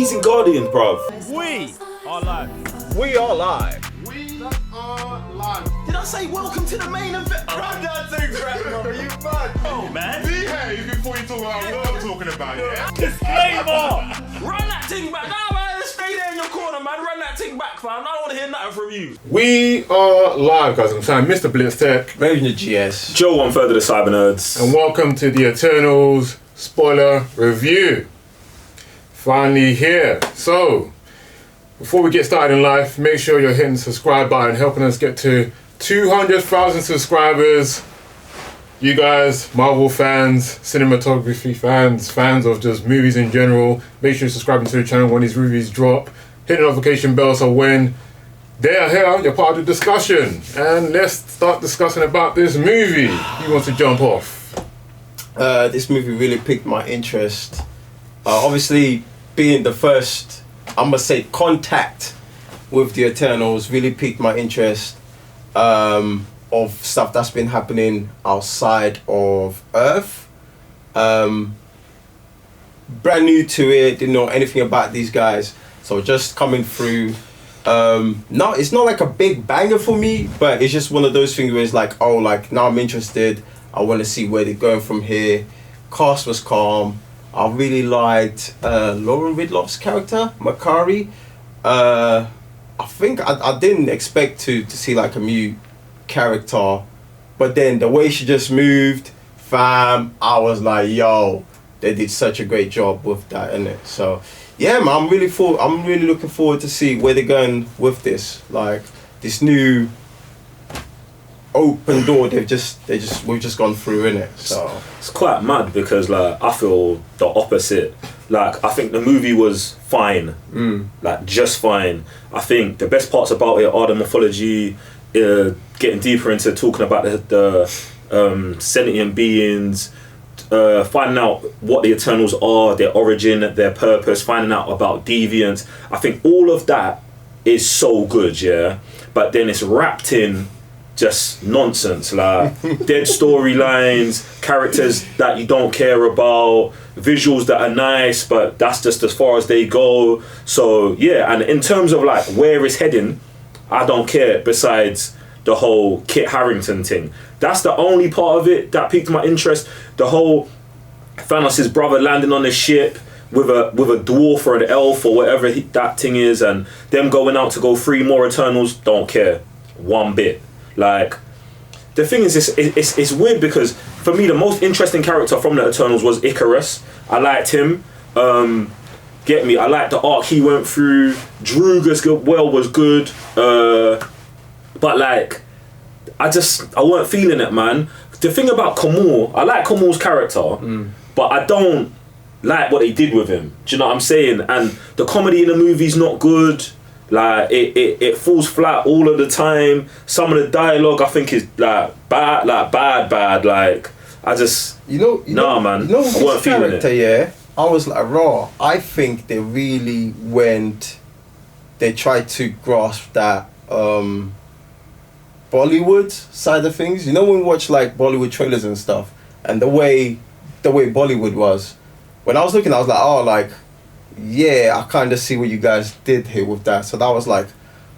amazing Guardians, bruv. We are live. We are live. We are live. Did I say welcome to the main event? Run that thing back, brother. You mad? Oh, man. Behave before you talk about what I'm talking about, yeah? Disclaimer. Run that thing back. Nah, man, stay there in your corner, man. Run that thing back, fam. I don't want to hear nothing from you. We are live, guys. I'm saying Mr. Blitz Tech. Raven the GS. Joe, 1/3 of the Cyber Nerds. And welcome to the Eternals spoiler review. Finally here. So, before we get started in life, make sure you're hitting the subscribe button, helping us get to 200,000 subscribers. You guys, Marvel fans, cinematography fans, fans of just movies in general, make sure you're subscribing to the channel when these movies drop. Hit the notification bell so when they are here, you're part of the discussion. And let's start discussing about this movie. Who wants to jump off? This movie really piqued my interest. Obviously, being the first, I must say, contact with the Eternals really piqued my interest of stuff that's been happening outside of Earth. Brand new to it, didn't know anything about these guys. So just coming through, no, it's not like a big banger for me, but it's just one of those things where it's like, oh, like now I'm interested. I want to see where they're going from here. Cast was calm. I really liked Lauren Ridloff's character, Makari. I think I didn't expect to see like a new character, but then the way she just moved, fam, I was like, yo, they did such a great job with that, innit? So yeah, man, I'm really looking forward to see where they're going with this, like this new open door we've just gone through, innit? So It's quite mad because like I feel the opposite. Like I think the movie was fine, like just fine. I think the best parts about it are the mythology, getting deeper into talking about the sentient beings, finding out what the Eternals are, their origin, their purpose, finding out about Deviants. I think all of that is so good, yeah. But then it's wrapped in just nonsense, like dead storylines, characters that you don't care about, visuals that are nice, but that's just as far as they go. So yeah, and in terms of like where it's heading, I don't care. Besides the whole Kit Harington thing, that's the only part of it that piqued my interest. The whole Thanos' brother landing on the ship with a dwarf or an elf or whatever that thing is, and them going out to go free more Eternals, don't care one bit. Like the thing is, it's weird because for me the most interesting character from the Eternals was Ikaris. I liked him. Get me? I liked the arc he went through. Druga's was good, but like I weren't feeling it, man. The thing about Kamul, I like Kamul's character, but I don't like what they did with him. Do you know what I'm saying? And the comedy in the movie's not good. Like it falls flat all of the time. Some of the dialogue I think is like bad. Like I just nah, man. You know I weren't this feeling character, it. yeah. I was like raw. I think they really they tried to grasp that Bollywood side of things. You know when we watch like Bollywood trailers and stuff, and the way Bollywood was. When I was looking, I was like, oh, like. Yeah, I kind of see what you guys did here with that, so that was like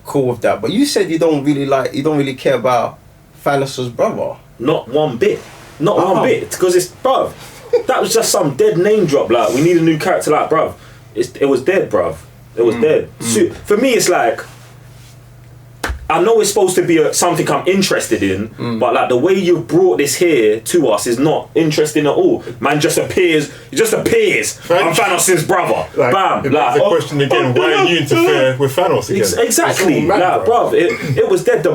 cool with that. But you said you don't really care about Thanos' brother. Not one bit, one bit, because it's bruv. That was just some dead name drop. Like we need a new character, like bruv. It was dead, bruv. It was dead. So, for me, it's like I know it's supposed to be something I'm interested in, but like the way you've brought this here to us is not interesting at all. Man just appears. I'm Thanos' brother. Like, Bam. Like the question again: why are you interfere with Thanos again? Exactly. Like, bruv, it was dead. The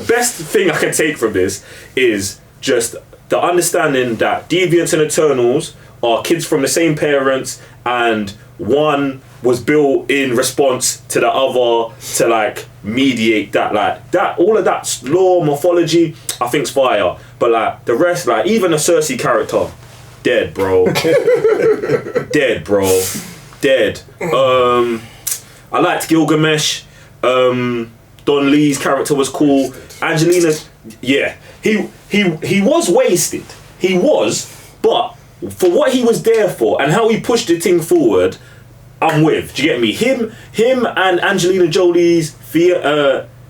best thing I can take from this is just the understanding that Deviants and Eternals are kids from the same parents, and one was built in response to the other to like mediate that, like that, all of that lore mythology I think's fire, but like the rest, like even the Cersei character, dead, bro. dead. I liked Gilgamesh. Don Lee's character was cool. Angelina, yeah, he was wasted. He was, but for what he was there for and how he pushed the thing forward, I'm with. Do you get me? Him and Angelina Jolie's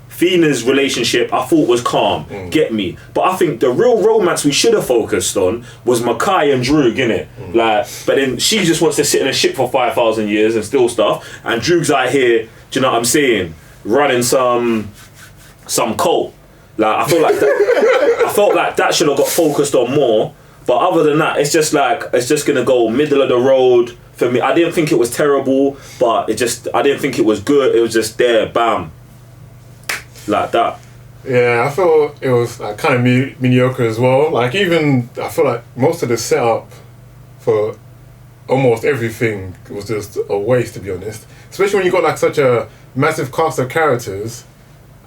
Fina's relationship, I thought was calm. Get me? But I think the real romance we should have focused on was Makai and Droog, innit? Like, but then she just wants to sit in a ship for 5,000 years and steal stuff, and Droog's out here. Do you know what I'm saying? Running some cult. Like, I feel like that. I felt like that should have got focused on more. But other than that, it's just gonna go middle of the road for me. I didn't think it was terrible, but I didn't think it was good. It was just there, bam, like that. Yeah, I felt it was like kind of mediocre as well. Like, even I feel like most of the setup for almost everything was just a waste, to be honest. Especially when you got like such a massive cast of characters.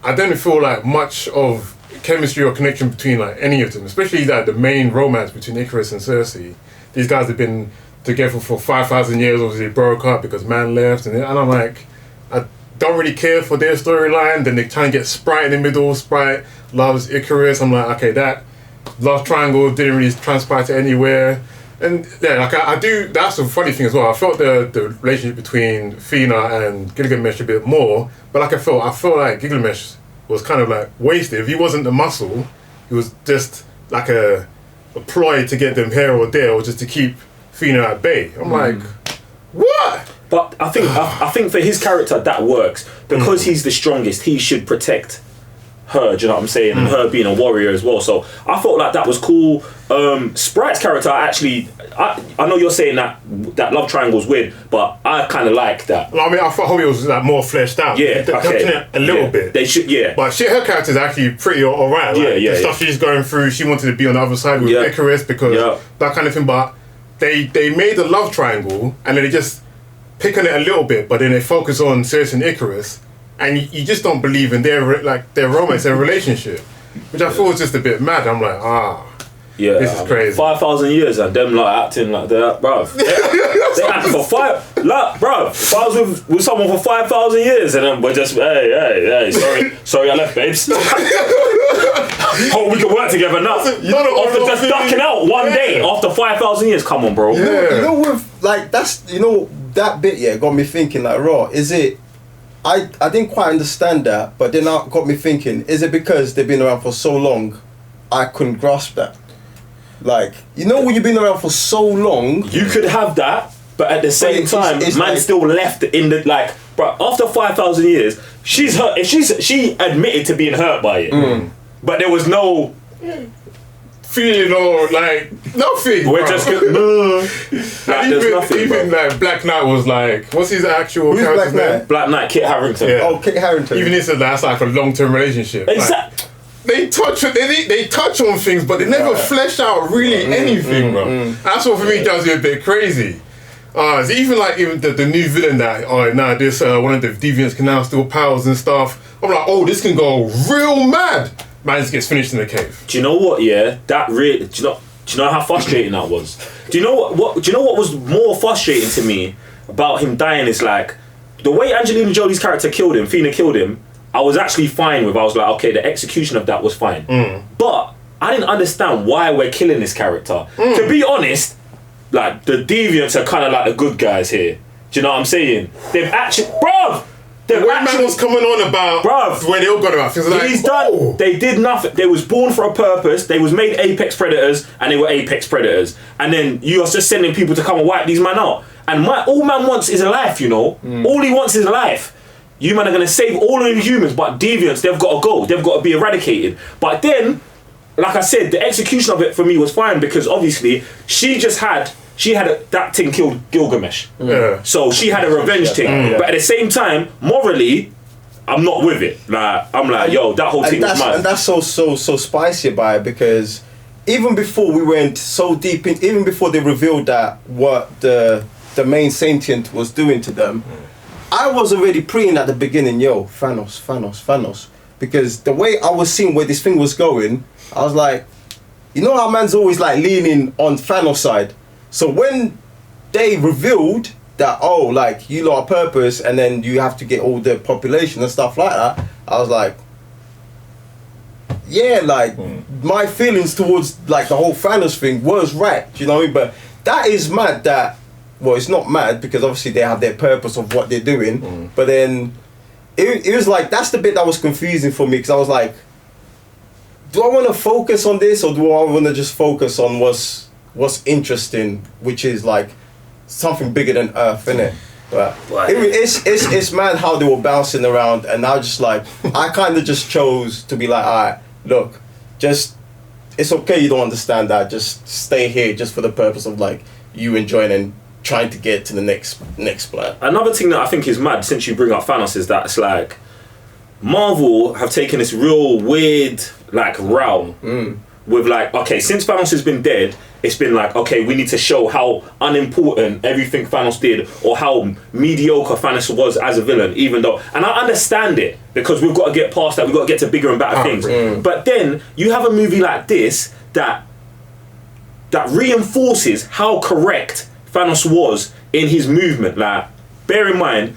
I don't feel like much of chemistry or connection between like any of them, especially like the main romance between Ikaris and Cersei. These guys have been together for 5,000 years. Obviously they broke up because man left, and I'm like, I don't really care for their storyline. Then they try and get Sprite in the middle. Sprite loves Ikaris. I'm like, okay, that love triangle didn't really transpire to anywhere. And yeah, like I do. That's the funny thing as well. I felt the relationship between Fina and Gilgamesh a bit more, but like I felt like Gilgamesh was kind of like wasted. If he wasn't the muscle, he was just like a ploy to get them here or there, or just to keep Fina at bay. I'm like, what? But I think for his character that works because he's the strongest. He should protect her. Do you know what I'm saying? And her being a warrior as well. So I felt like that was cool. Sprite's character, actually, I know you're saying that love triangle's weird, but I kind of like that. Well, I mean, I thought it was like more fleshed out. Yeah, okay. A little bit. They should, yeah. But her character's actually pretty alright. Like, the stuff she's going through, she wanted to be on the other side with Ikaris because that kind of thing. But they made the love triangle and then they just pick on it a little bit, but then they focus on Cersei and Ikaris, and you just don't believe in their romance, their relationship, which I thought was just a bit mad. I'm like, this is crazy. 5,000 years and them like acting like that, bruv. They act for bruv. If I was with someone for 5,000 years and then we're just, hey, sorry, I left, babes. Hope we can work together now. After just ducking out one day after 5,000 years, come on, bro. You know, with like that bit got me thinking like, raw. Is it? I didn't quite understand that, but then that got me thinking: is it because they've been around for so long? I couldn't grasp that. Like, when you've been around for so long, you could have that, but at the same time, man like, still left in the like. Bro, after 5,000 years, she's hurt. If she admitted to being hurt by it, but there was no feeling or like nothing. We're just even like Black Knight was like, what's his actual character's name? Black Knight, Kit Harington. Yeah. Oh, Kit Harington. Even he said that's like a long-term relationship. Exactly. Like, they touch on things, but they never flesh out really anything, bro. That's what for me does it a bit crazy. It's even the new villain that this one of the Deviants can now steal powers and stuff. I'm like, this can go real mad. Man just gets finished in the cave. Do you know what? Yeah, that really. Do you know how frustrating that was? Do you know what? Do you know what was more frustrating to me about him dying? Is like the way Angelina Jolie's character killed him. Fina killed him. I was actually fine with. I was like, okay, the execution of that was fine. But I didn't understand why we're killing this character. To be honest, like the Deviants are kind of like the good guys here. Do you know what I'm saying? They've actually, bruv. When man was coming on about, bruv, when they all got about, like, he's done. They did nothing. They was born for a purpose. They was made apex predators, and they were apex predators. And then you are just sending people to come and wipe these men out. And all man wants is a life, All he wants is a life. You man are gonna save all of the humans, but Deviants, they've got to go. They've got to be eradicated. But then, like I said, the execution of it for me was fine because obviously that thing killed Gilgamesh. Yeah. So she had a revenge thing. But at the same time, morally, I'm not with it. Like I'm like, yo, that whole thing was mad. And that's so spicy about it because even before we went so deep in, even before they revealed that what the main sentient was doing to them, I was already praying at the beginning, yo, Thanos. Because the way I was seeing where this thing was going, I was like, how man's always like leaning on Thanos' side. So when they revealed that, you lot are purpose and then you have to get all the population and stuff like that, I was like, my feelings towards like the whole Thanos thing was right, do you know what I mean? But that is mad that, well, it's not mad because obviously they have their purpose of what they're doing, but then it was like, that's the bit that was confusing for me because I was like, do I want to focus on this or do I want to just focus on what's interesting, which is like something bigger than Earth, innit? But it's mad how they were bouncing around, and I was just like, I kind of just chose to be like, alright, look, just, it's okay you don't understand that, just stay here just for the purpose of like you enjoying and trying to get to the next plan. Another thing that I think is mad, since you bring up Thanos, is that it's like Marvel have taken this real weird like route with like, okay, since Thanos has been dead, it's been like, okay, we need to show how unimportant everything Thanos did or how mediocre Thanos was as a villain, even though, and I understand it because we've got to get past that, we've got to get to bigger and better things. But then you have a movie like this that reinforces how correct Thanos was in his movement. Like, bear in mind,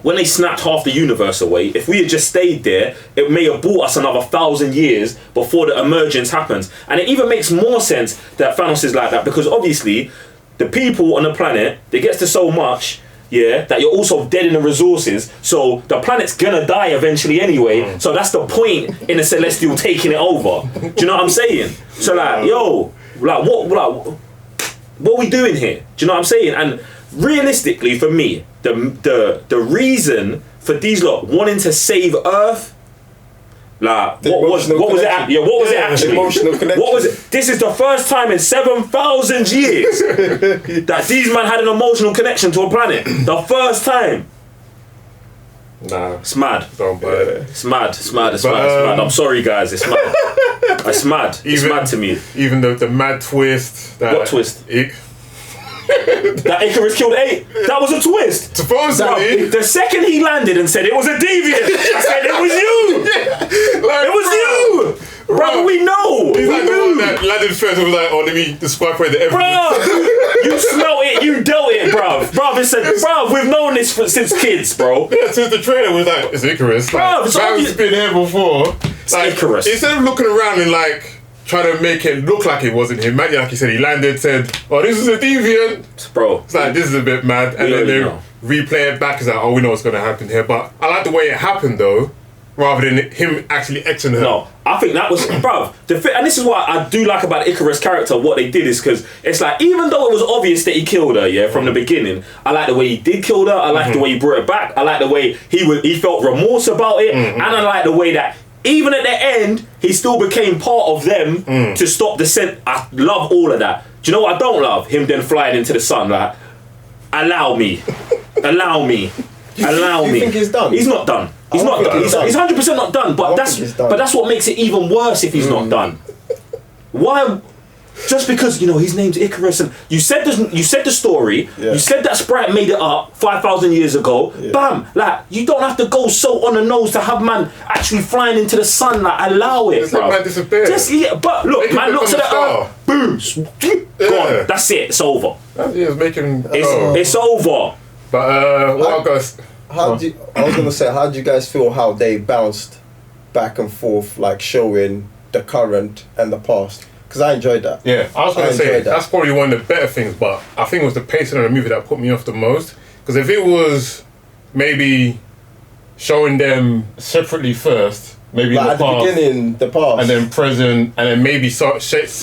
when they snapped half the universe away, if we had just stayed there, it may have brought us another 1,000 years before the emergence happens. And it even makes more sense that Thanos is like that because obviously the people on the planet, they gets to so much, that you're also dead in the resources, so the planet's gonna die eventually anyway, so that's the point in the Celestial taking it over. Do you know what I'm saying? So like, yo, like what are we doing here? Do you know what I'm saying? And realistically, for me, the reason for these lot wanting to save Earth, like what was it actually? Emotional connection. What was it? This is the first time in 7,000 years that these men had an emotional connection to a planet. The first time. Nah, it's mad. Don't buy it. It's mad. It's mad. I'm sorry, guys. It's mad. It's mad. It's mad to me. Even the mad twist. What twist? That Ikaris killed 8. That was a twist. Supposedly. The second he landed and said it was a deviant, I said it was you. It was you. Bro, we know. He's like the one that landed first and was like, oh, let me describe the evidence. Bro, you smelt it, you dealt it, bro. Bro, we've known this since kids, bro. Yeah, since the trailer was like, it's Ikaris. Bro, it's been here before. It's Ikaris. Instead of looking around and like, trying to make it look like it wasn't him. Like you said, he landed, said, oh, this is a deviant. Bro. It's like, this is a bit mad. And then they replay it back. It's like, oh, we know what's going to happen here. But I like the way it happened, though, rather than him actually Xing her. No, I think that was, bruv, and this is what I do like about Ikaris' character, what they did is because it's like, even though it was obvious that he killed her, from the beginning, I like the way he did kill her, I like the way he brought it back, I like the way he felt remorse about it, and I like the way that even at the end, he still became part of them to stop the scent. I love all of that. Do you know what I don't love? Him then flying into the sun, like, allow me. Do you think he's done? He's not done. He's not done. He's 100% not done. But that's what makes it even worse if he's not done. Why? Just because his name's Ikaris and you said the story, you said that Sprite made it up 5,000 years ago. Bam! Like you don't have to go so on the nose to have man actually flying into the sun. Like allow it, bro. Man disappear. But look, man looks at the earth. Boom! Gone. That's it. It's over. It's over. But I was gonna say, how do you guys feel how they bounced back and forth, like showing the current and the past? Because I enjoyed that. Yeah, I was going to say, that's probably one of the better things, but I think it was the pacing of the movie that put me off the most. Because if it was maybe showing them separately first, maybe like in the at the beginning, the past, and then present, and then maybe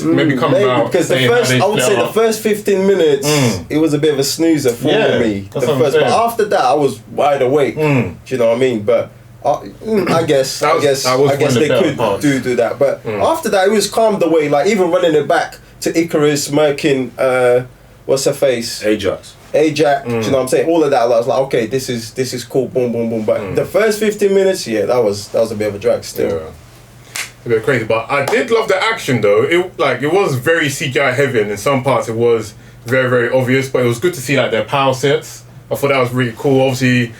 maybe coming out. Because I would say the first 15 minutes, it was a bit of a snoozer for me. But after that, I was wide awake. Do you know what I mean? But I guess they could do that. But after that, it was calmed away. Like even running it back to Ikaris, murking, what's her face? Ajax. Do you know what I'm saying? All of that, I was like, okay, this is cool. Boom, boom, boom. But the first 15 minutes, that was a bit of a drag still. Yeah. A bit crazy, but I did love the action though. It was very CGI heavy, and in some parts it was very, very obvious. But it was good to see like their power sets. I thought that was really cool. Obviously,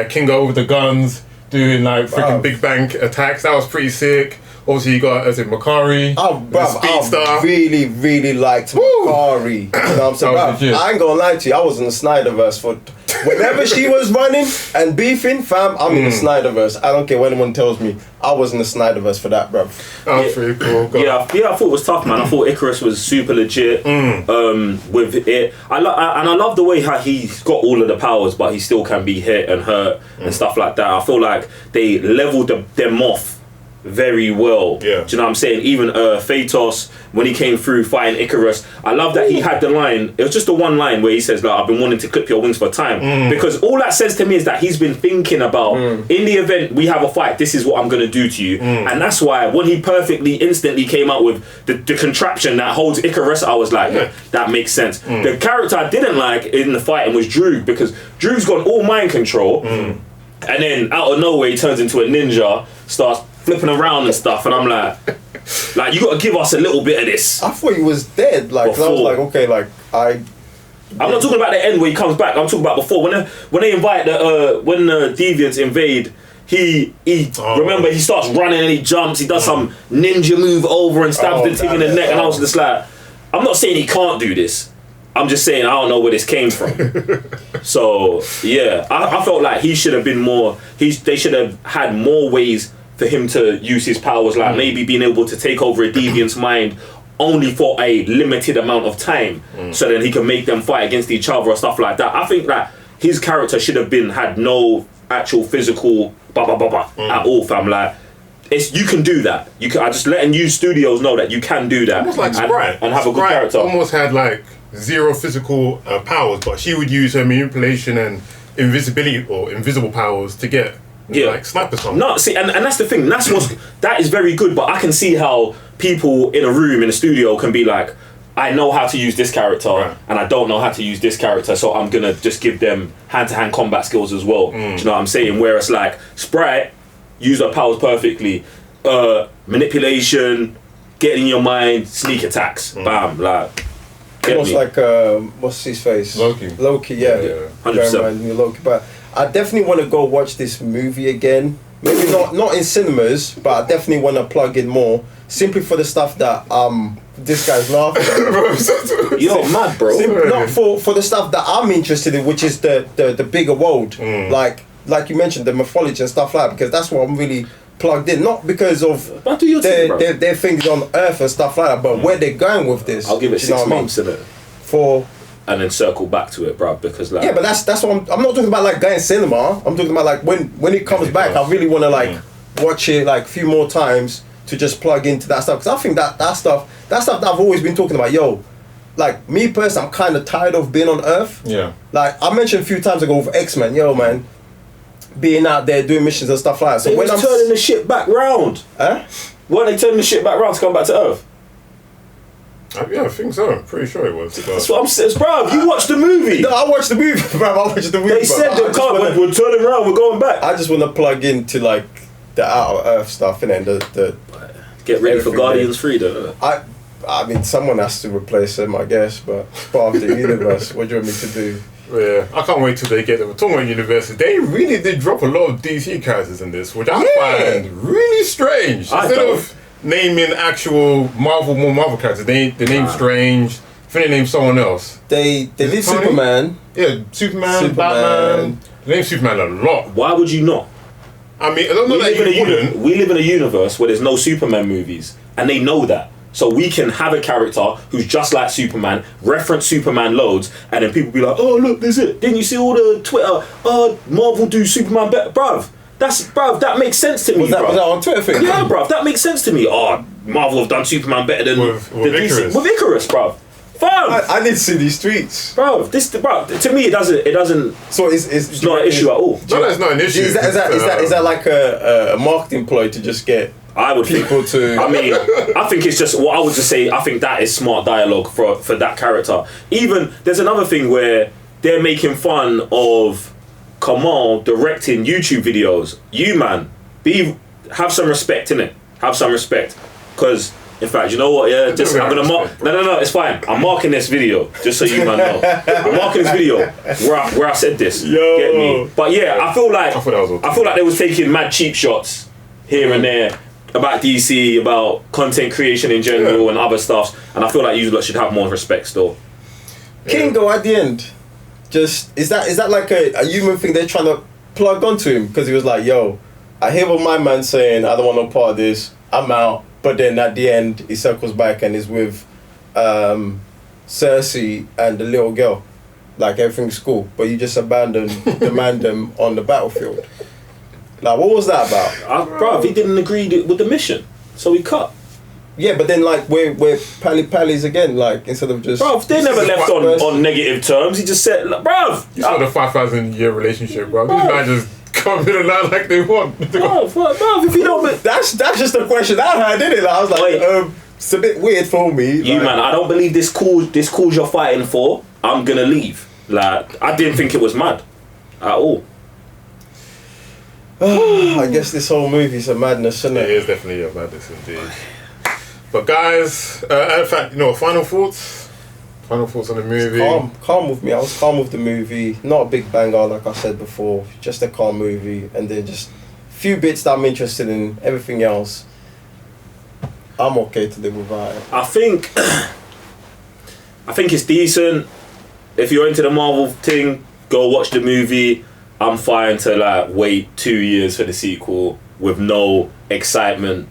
Kingo with the guns, doing like freaking big bang attacks. That was pretty sick. Obviously, you got Makari. I really, really liked Makari. You know what I'm saying? I ain't gonna lie to you. I was in the Snyderverse for whenever she was running and beefing, fam. I'm in the Snyderverse. I don't care what anyone tells me. I was in the Snyderverse for that, bruv. That's pretty cool. Yeah, I thought it was tough, man. I thought Ikaris was super legit with it. And I love the way how he's got all of the powers, but he still can be hit and hurt and stuff like that. I feel like they leveled them off very well. Yeah. Do you know what I'm saying? Even Phaetos, when he came through fighting Ikaris, I love that he had the line. It was just the one line where he says, like, I've been wanting to clip your wings for time. Because all that says to me is that he's been thinking about, in the event we have a fight, this is what I'm going to do to you. And that's why when he perfectly, instantly came out with the contraption that holds Ikaris, I was like, that makes sense. The character I didn't like in the fighting was Droog, because Droog's got all mind control. And then out of nowhere, he turns into a ninja, starts flipping around and stuff, and I'm like, you got to give us a little bit of this. I thought he was dead. Like, 'cause I was like, okay, like I'm not talking about the end where he comes back. I'm talking about before when they invite when the Deviants invade. He remember he starts running and he jumps. He does some ninja move over and stabs the thing in the neck, and I was just like, I'm not saying he can't do this. I'm just saying I don't know where this came from. So yeah, I felt like he should have been more. They should have had more ways for him to use his powers, like maybe being able to take over a deviant's mind only for a limited amount of time, so then he can make them fight against each other or stuff like that. I think that his character should have had no actual physical at all, fam. Like, you can do that. I just letting you studios know that you can do that. Almost like Sprite. And have a good Sprite character. Almost had like zero physical powers, but she would use her manipulation and invisibility or invisible powers to get like sniper something. No, see, and that's the thing. That is very good. But I can see how people in a room in a studio can be like, I know how to use this character, and I don't know how to use this character, so I'm gonna just give them hand-to-hand combat skills as well. Do you know what I'm saying? Whereas like Sprite use her powers perfectly, manipulation, get in your mind, sneak attacks, bam, like. almost like what's his face? Loki, yeah. 100%. Loki, but I definitely want to go watch this movie again. Maybe not in cinemas, but I definitely want to plug in more, simply for the stuff that this guy's laughing at. You're mad, bro. Not for the stuff that I'm interested in, which is the bigger world, like you mentioned, the mythology and stuff like that, because that's what I'm really plugged in. Not because of their things on Earth and stuff like that, but where they're going with this. I'll give it 6 months in it. And then circle back to it, bro, because like... Yeah, but that's what I'm not talking about, like, going cinema. I'm talking about, like, when it comes back, I really want to, like, watch it, like, a few more times to just plug into that stuff. Because I think that stuff that I've always been talking about, yo, like, me personally, I'm kind of tired of being on Earth. Yeah. Like, I mentioned a few times ago with X-Men, yo, man, being out there doing missions and stuff like that. So when I'm turning the shit back round. Huh? Why are they turning the shit back round to come back to Earth? Yeah, I think so. I'm pretty sure it was. That's what I'm saying, bro. You watched the movie. No, I watched the movie, bro. I watched the movie. They said we're turning around, we're going back. I just want to plug into, like, the out of Earth stuff, and then the get ready for Guardians 3, though. I mean, someone has to replace him, I guess, but it's part of the universe. What do you want me to do? Yeah, I can't wait till they get them. Talking about universes, they really did drop a lot of DC characters in this, which I find really strange. Instead of naming actual Marvel characters, they named Strange. I think they named someone else. They did Superman. Yeah, Superman, Batman. They named Superman a lot. Why would you not? I mean, I don't know that you wouldn't. We live in a universe where there's no Superman movies, and they know that. So we can have a character who's just like Superman, reference Superman loads, and then people be like, oh, look, there's it. Didn't you see all the Twitter, Marvel do Superman better? Bruv, that makes sense to me, was that on Twitter thing? Yeah, bruv, that makes sense to me. Oh, Marvel have done Superman better than with Ikaris. With Ikaris, bruv. I need to see these tweets. Bruv, to me, it doesn't. So it's not an issue at all. No, that's not an issue. Is that like a marketing ploy to just get I would people to... I mean, I think it's just... What I would just say, I think that is smart dialogue for that character. Even, there's another thing where they're making fun of Kamal directing YouTube videos. You, man, have some respect, innit? Have some respect. Because, in fact, you know what, yeah? I'm going to mark... No, it's fine. I'm marking this video, just so you, man, know. I'm marking this video where I said this. Yo. Get me? But yeah, I feel like they was taking mad cheap shots here and there about DC, about content creation in general and other stuff, and I feel like you should have more respect still. Kingo at the end, just is that like a human thing they're trying to plug onto him, because he was like, yo, I hear what my man's saying, I don't want no part of this, I'm out. But then at the end, he circles back and is with Cersei and the little girl. Like, everything's cool. But you just abandoned the mandem on the battlefield. Like, what was that about? Bruv, he didn't agree with the mission, so he cut. Yeah, but then, like, we're pally-pallies again, like, instead of just... Bruv, they never left on negative terms. He just said, like, bruv. It's not a 5,000-year relationship, bro. These guys just come in and out like they want. Bruv, if you don't... That's just the question I had, didn't it? Like, I was like, it's a bit weird for me. You, man, I don't believe this cause you're fighting for, I'm gonna leave. Like, I didn't think it was mad at all. I guess this whole movie's a madness, isn't it? It is definitely a madness indeed. But guys, in fact, final thoughts? Final thoughts on the movie? Calm with me. I was calm with the movie. Not a big banger, like I said before. Just a calm movie. And then just a few bits that I'm interested in. Everything else, I'm okay to live without it. I think it's decent. If you're into the Marvel thing, go watch the movie. I'm fine to like wait 2 years for the sequel with no excitement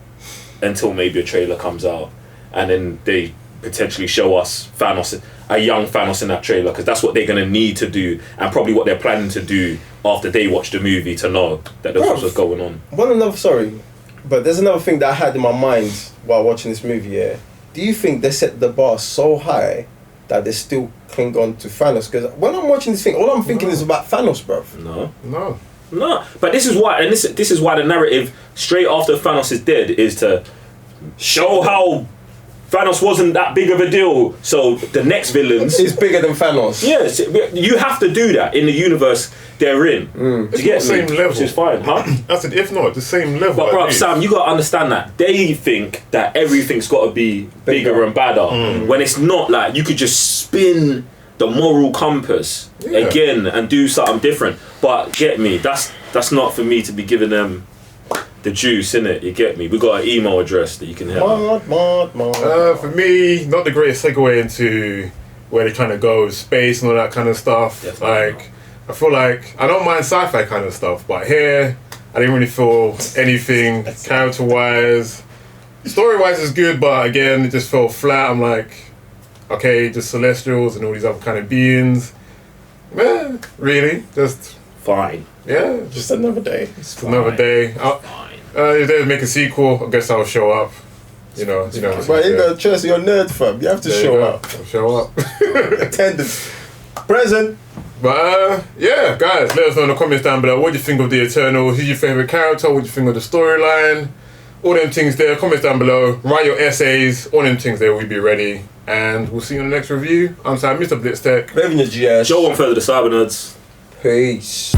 until maybe a trailer comes out, and then they potentially show us Thanos, a young Thanos in that trailer, because that's what they're gonna need to do, and probably what they're planning to do after they watch the movie to know that that's what's going on. But there's another thing that I had in my mind while watching this movie. Yeah, do you think they set the bar so high that they still cling on to Thanos? Because when I'm watching this thing, all I'm thinking is about Thanos, bruv. No. But this is why, and this is why the narrative straight after Thanos is dead is to show how Thanos wasn't that big of a deal. So the next villains is bigger than Thanos. Yes, you have to do that in the universe they're in. It's the same level. Which is fine, huh? I said, if not, the same level. But bro, Sam, you gotta understand that they think that everything's gotta be bigger and badder. When it's not. Like, you could just spin the moral compass again and do something different. But get me, that's not for me to be giving them the juice, innit? You get me? We got an email address that you can help. For me, not the greatest segue into where they're trying to go, space and all that kind of stuff. Like, I feel like I don't mind sci-fi kind of stuff, but here I didn't really feel anything character-wise. Story-wise is good, but again, it just felt flat. I'm like, okay, just Celestials and all these other kind of beings. Really, just fine. Yeah, just another day. It's another day. If they make a sequel, I guess I'll show up. You know. But you got choice. You're a nerd, fam. You have to show up. I'll show up. Attendance. Present. But yeah, guys, let us know in the comments down below. What do you think of the Eternals? Who's your favorite character? What do you think of the storyline? All them things there. Comments down below. Write your essays. All them things there. We'll be ready. And we'll see you in the next review. I'm Sam, Mr. Blitztech. Revenue GS. Joe on further the Cyber Nerds. Peace.